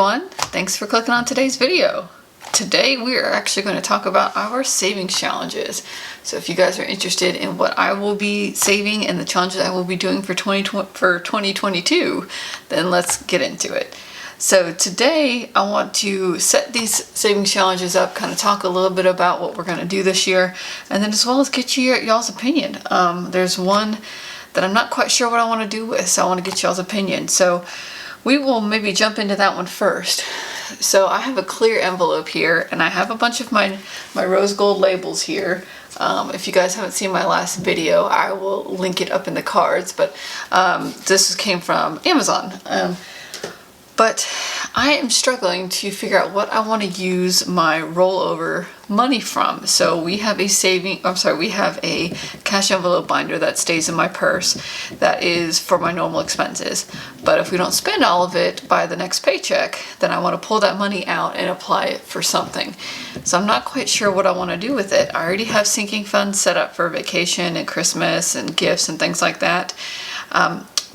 everyone, thanks for clicking on today's video. Today we are actually going to talk about our savings challenges. So if you guys are interested in what I will be saving and the challenges I will be doing for 2022, then let's get into it. So today I want to set these savings challenges up, kind of talk a little bit about what we're going to do this year, and then as well as get y'all's opinion. There's one that I'm not quite sure what I want to do with, so I want to get y'all's opinion. So we will maybe jump into that one first. So I have a clear envelope here, and I have a bunch of my rose gold labels here. If you guys haven't seen my last video, I will link it up in the cards, but this came from Amazon. But I am struggling to figure out what I want to use my rollover money from. So we have a cash envelope binder that stays in my purse that is for my normal expenses. But if we don't spend all of it by the next paycheck, then I want to pull that money out and apply it for something. So I'm not quite sure what I want to do with it. I already have sinking funds set up for vacation and Christmas and gifts and things like that.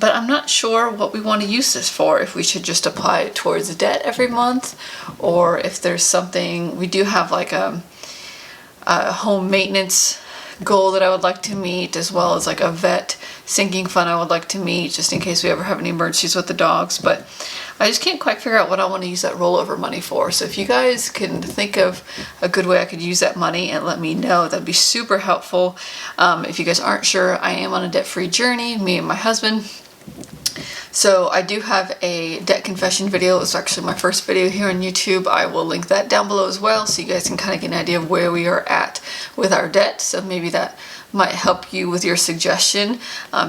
But I'm not sure what we want to use this for, if we should just apply it towards debt every month, or if there's something, we do have like a home maintenance goal that I would like to meet, as well as like a vet sinking fund I would like to meet, just in case we ever have any emergencies with the dogs. But I just can't quite figure out what I want to use that rollover money for. So if you guys can think of a good way I could use that money and let me know, that'd be super helpful. If you guys aren't sure, I am on a debt-free journey, me and my husband. So I do have a debt confession video. It was actually my first video here on YouTube. I will link that down below as well, so you guys can kind of get an idea of where we are at with our debt. So maybe that might help you with your suggestion.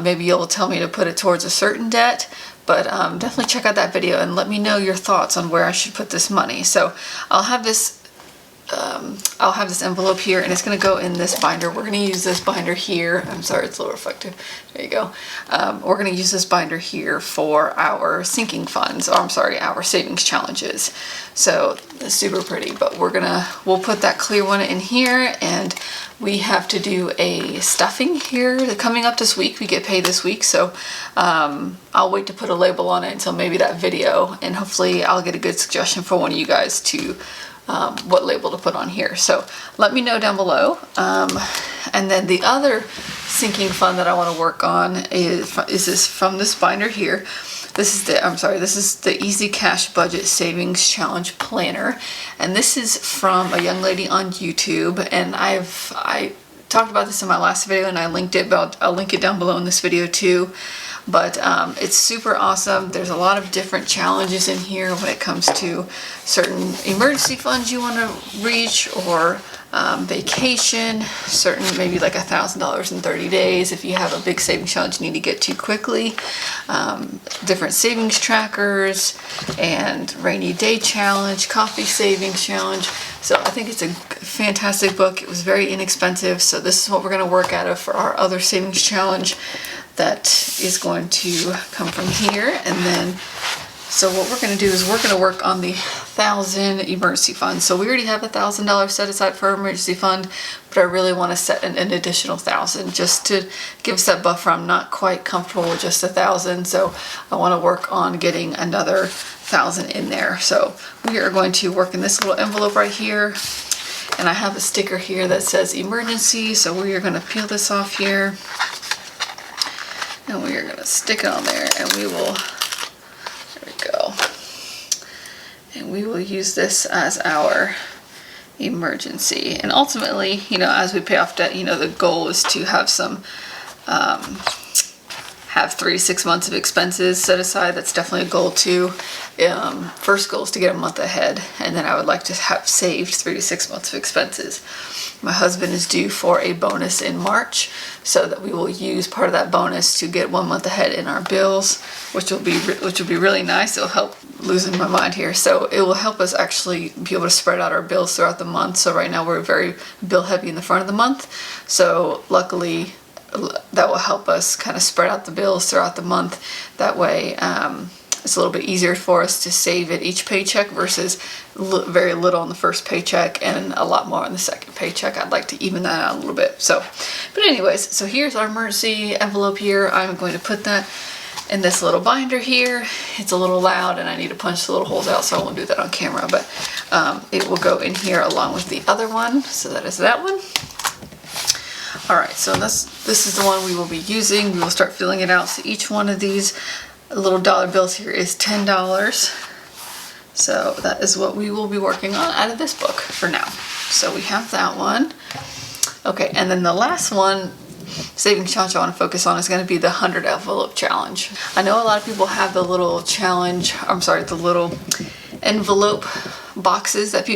Maybe you'll tell me to put it towards a certain debt, but definitely check out that video and let me know your thoughts on where I should put this money. So I'll have this envelope here, and it's going to go in this binder. We're going to use this binder here. I'm sorry, it's a little reflective. There you go. We're going to use this binder here for our sinking funds, or our savings challenges. So it's super pretty, but we'll put that clear one in here, and we have to do a stuffing here coming up this week. We get paid this week, so I'll wait to put a label on it until maybe that video, and hopefully I'll get a good suggestion for one of you guys to what label to put on here. So let me know down below. And then the other sinking fund that I want to work on is this from this binder here. This is the Easy Cash Budget Savings Challenge Planner, and this is from a young lady on YouTube, and I talked about this in my last video and I linked it, but I'll link it down below in this video too. But it's super awesome. There's a lot of different challenges in here when it comes to certain emergency funds you want to reach, or vacation, certain maybe like $1,000 in 30 days if you have a big savings challenge you need to get to quickly, different savings trackers, and rainy day challenge, coffee savings challenge. So I think it's a fantastic book. It was very inexpensive, so this is what we're going to work out of for our other savings challenge that is going to come from here. And then so what we're going to do is we're going to work on the 1,000 emergency fund. So we already have $1,000 set aside for our emergency fund, but I really want to set an additional 1,000 just to give us that buffer. I'm not quite comfortable with just 1,000, so I want to work on getting another 1,000 in there. So we are going to work in this little envelope right here, and I have a sticker here that says emergency. So we are going to peel this off here, and we are going to stick it on there, and we will. And we will use this as our emergency. And ultimately, as we pay off debt, the goal is to have have 3 to 6 months of expenses set aside. That's definitely a goal too. First goal is to get a month ahead, and then I would like to have saved 3 to 6 months of expenses. My husband is due for a bonus in March, so that we will use part of that bonus to get 1 month ahead in our bills, which will be really nice. It'll help, losing my mind here. So it will help us actually be able to spread out our bills throughout the month. So right now we're very bill heavy in the front of the month. So luckily that will help us kind of spread out the bills throughout the month. That way it's a little bit easier for us to save at each paycheck versus very little on the first paycheck and a lot more on the second paycheck. I'd like to even that out a little bit. So, but anyways, so here's our emergency envelope here. I'm going to put that in this little binder here. It's a little loud and I need to punch the little holes out, so I won't do that on camera, but it will go in here along with the other one. So that is that one. All right, so this is the one we will be using. We will start filling it out. So each one of these little dollar bills here is $10. So that is what we will be working on out of this book for now. So we have that one. Okay, and then the last one, savings challenge I want to focus on, is going to be the 100 envelope challenge. I know a lot of people have the little challenge, the little envelope boxes that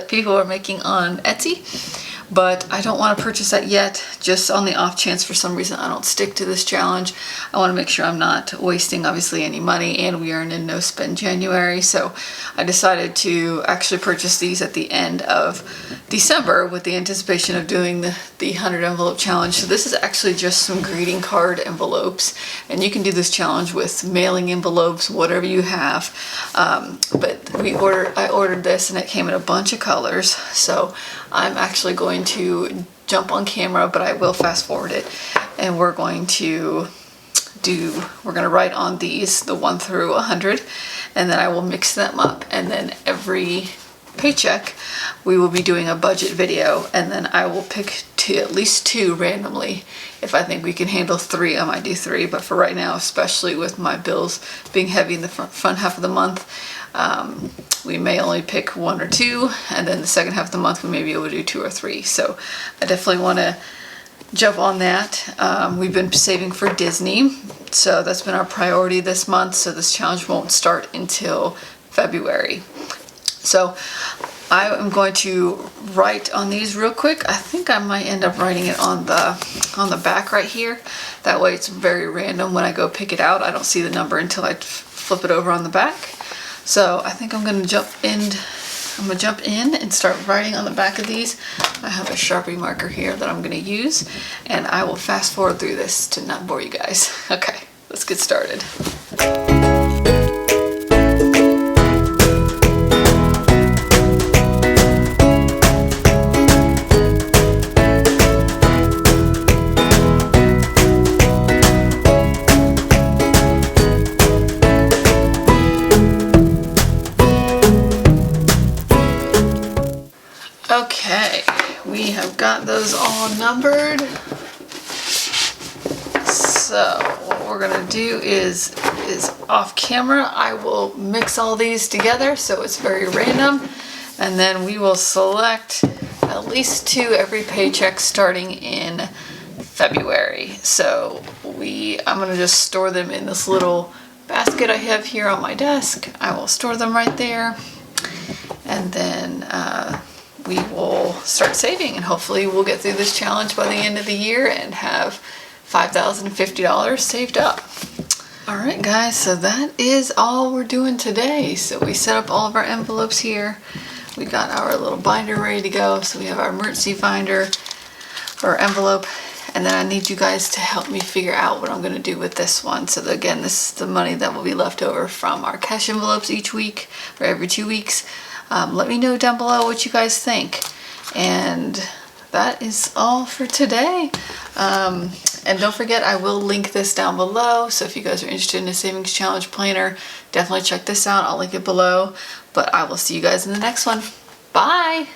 people are making on Etsy, but I don't want to purchase that yet, just on the off chance for some reason I don't stick to this challenge. I want to make sure I'm not wasting obviously any money, and we are in a no spend January, so I decided to actually purchase these at the end of December with the anticipation of doing the 100 envelope challenge. So this is actually just some greeting card envelopes, and you can do this challenge with mailing envelopes, whatever you have, but I ordered this and it came in a bunch of colors, so I'm actually going to jump on camera, but I will fast forward it, and we're going to write on these the 1 through 100, and then I will mix them up, and then every paycheck we will be doing a budget video, and then I will pick at least 2 randomly. If I think we can handle 3, I might do 3, but for right now, especially with my bills being heavy in the front half of the month, we may only pick 1 or 2, and then the second half of the month we may be able to do 2 or 3. So I definitely want to jump on that. We've been saving for Disney, so that's been our priority this month, so this challenge won't start until February. So I am going to write on these real quick. I think I might end up writing it on the back right here. That way it's very random. When I go pick it out, I don't see the number until I flip it over on the back. So I think I'm gonna jump in and start writing on the back of these. I have a Sharpie marker here that I'm gonna use, and I will fast forward through this to not bore you guys. Okay, let's get started. Okay, we have got those all numbered. So what we're gonna do is off camera, I will mix all these together so it's very random, and then we will select at least 2 every paycheck starting in February. So I'm gonna just store them in this little basket I have here on my desk. I will store them right there, and then we will start saving, and hopefully we'll get through this challenge by the end of the year and have $5,050 saved up. All right guys, so that is all we're doing today. So we set up all of our envelopes here. We got our little binder ready to go. So we have our emergency binder or envelope, and then I need you guys to help me figure out what I'm going to do with this one. So again, this is the money that will be left over from our cash envelopes each week or every 2 weeks. Let me know down below what you guys think. And that is all for today. And don't forget, I will link this down below. So if you guys are interested in a savings challenge planner, definitely check this out. I'll link it below. But I will see you guys in the next one. Bye!